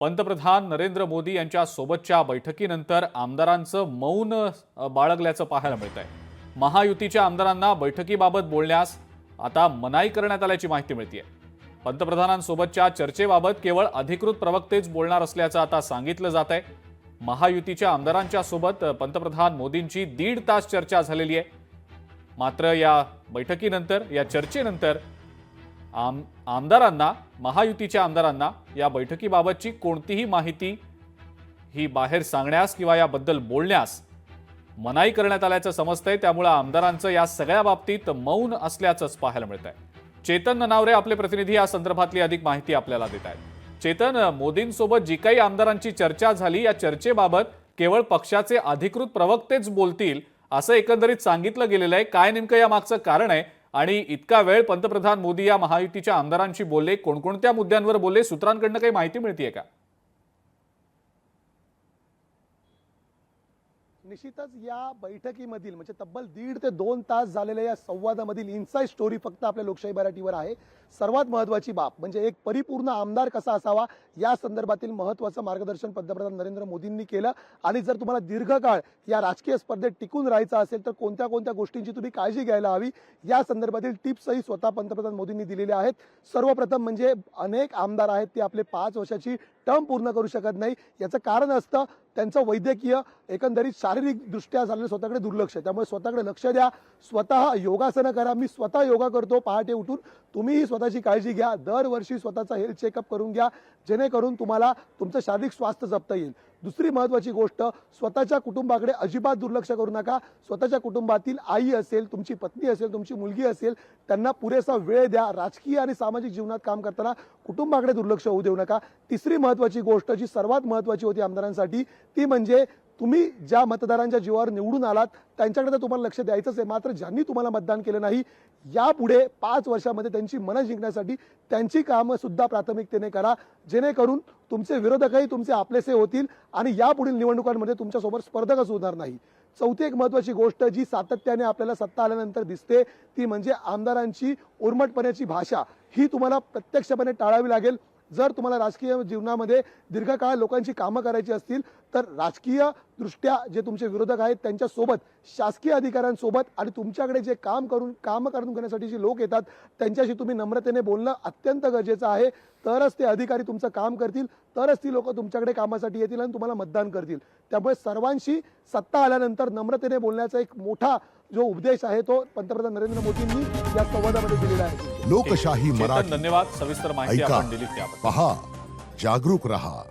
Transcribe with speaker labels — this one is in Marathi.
Speaker 1: पंतप्रधान नरेंद्र मोदी यांच्या सोबतच्या बैठकीनंतर आमदारांचं मौन बाळगल्याचं पाहायला मिळतंय। महायुतीच्या आमदारांना बैठकीबाबत बोलण्यास आता मनाई करण्यात आल्याची माहिती मिळतेय। पंतप्रधानांसोबतच्या चर्चेबाबत केवळ अधिकृत प्रवक्तेच बोलणार असल्याचं आता सांगितलं जात आहे। महायुतीच्या आमदारांच्या सोबत पंतप्रधान मोदींची 1.5 तास चर्चा झालेली आहे। मात्र या बैठकीनंतर या चर्चेनंतर आमदारांना महायुतीच्या आमदारांना या बैठकीबाबतची कोणतीही माहिती ही बाहेर सांगण्यास किंवा याबद्दल बोलण्यास मनाई करण्यात आल्याचं समजतंय। त्यामुळे आमदारांचं या सगळ्या बाबतीत मौन असल्याचंच पाहायला मिळतंय। चेतन ननावरे आपले प्रतिनिधी या संदर्भातली अधिक माहिती आपल्याला देत आहेत। चेतन, मोदींसोबत जी काही आमदारांची चर्चा झाली या चर्चेबाबत केवळ पक्षाचे अधिकृत प्रवक्तेच बोलतील असं एकंदरीत सांगितलं गेलेलं आहे। काय नेमकं या मागचं कारण आहे आणि इतका वेळ पंतप्रधान मोदी या महायुतीच्या आमदारांशी बोलले, कोणकोणत्या मुद्द्यांवर बोलले, सूत्रांकडून काही माहिती मिळतेय का?
Speaker 2: निश्चितच या बैठकीमधील म्हणजे तब्बल 1.5 ते 2 तास झालेल्या या संवादामधील इनसाइड स्टोरी फक्त आपल्या लोकशाही मराठीवर आहे। सर्वात महत्त्वाची बाब म्हणजे एक परिपूर्ण आमदार कसा असावा या संदर्भातील महत्त्वाचं मार्गदर्शन पंतप्रधान नरेंद्र मोदींनी केलं। आणि जर तुम्हाला दीर्घकाळ या राजकीय स्पर्धेत टिकून राहायचं असेल तर कोणत्या कोणत्या गोष्टींची तुम्ही काळजी घ्यायला हवी या संदर्भातील टिप्सही स्वतः पंतप्रधान मोदींनी दिलेल्या आहेत। सर्वप्रथम म्हणजे अनेक आमदार आहेत ते आपले 5 वर्षाची टर्म पूर्ण करू शकत नाही। याचं कारण असतं त्यांचं वैद्यकीय एकंदरीत शारीरिक दृष्ट्या झालेलं स्वतःकडे दुर्लक्ष। त्यामुळे स्वतःकडे लक्ष द्या, स्वतः योगासनं करा। मी स्वतः योगा करतो पहाटे उठून, तुम्हीही स्वतःची काळजी घ्या। दरवर्षी स्वतःचा हेल्थ चेकअप करून घ्या जेणेकरून तुम्हाला तुमचं शारीरिक स्वास्थ्य जपता येईल। दुसरी महत्त्वाची गोष्ट, स्वतःच्या कुटुंबाकडे अजिबात दुर्लक्ष करू नका। स्वतःच्या कुटुंबातील आई असेल, तुमची पत्नी असेल, तुमची मुलगी असेल, त्यांना पुरेसा वेळ द्या। राजकीय आणि सामाजिक जीवनात काम करताना कुटुंबाकडे दुर्लक्ष होऊ देऊ नका। तिसरी महत्त्वाची गोष्ट जी सर्वात महत्त्वाची होती आमदारांसाठी ती म्हणजे तुम्ही ज्या मतदारांच्या जीवावर निवडून आलात त्यांच्याकडे तर तुम्हाला लक्ष द्यायचंच आहे, मात्र ज्यांनी तुम्हाला मतदान केलं नाही यापुढे 5 वर्षामध्ये त्यांची मनं जिंकण्यासाठी त्यांची कामं सुद्धा प्राथमिकतेने करा जेणेकरून तुमचे विरोधकही तुमचे आपलेसे होतील आणि यापुढील निवडणुकांमध्ये तुमच्यासोबत स्पर्धकच होणार नाही। चौथी एक महत्त्वाची गोष्ट जी सातत्याने आपल्याला सत्ता आल्यानंतर दिसते ती म्हणजे आमदारांची उर्मटपणाची भाषा ही तुम्हाला प्रत्यक्षपणे टाळावी लागेल। जर तुम्हाला राजकीय जीवनामध्ये दीर्घकाळ लोकांची कामं करायची असतील तर राजकीय दृष्ट्या जे तुमचे विरोधक आहेत त्यांच्यासोबत, शासकीय अधिकाऱ्यांसोबत आणि तुमच्याकडे जे काम करून घेण्यासाठी जे लोक येतात त्यांच्याशी तुम्ही नम्रतेने बोलणं अत्यंत गरजेचं आहे। तरच ते अधिकारी तुमचं काम करतील, तरच ती लोक तुमच्याकडे कामासाठी येतील आणि तुम्हाला मतदान करतील। त्यामुळे सर्वांशी सत्ता आल्यानंतर नम्रतेने बोलण्याचा एक मोठा जो उपदेश आहे तो पंतप्रधान नरेंद्र मोदींनी या संवादामध्ये दिलेला आहे।
Speaker 3: लोकशाही मराठी,
Speaker 1: धन्यवाद। सविस्तर माहिती आपण दिली त्याबद्दल।
Speaker 3: पहा, जागरूक रहा।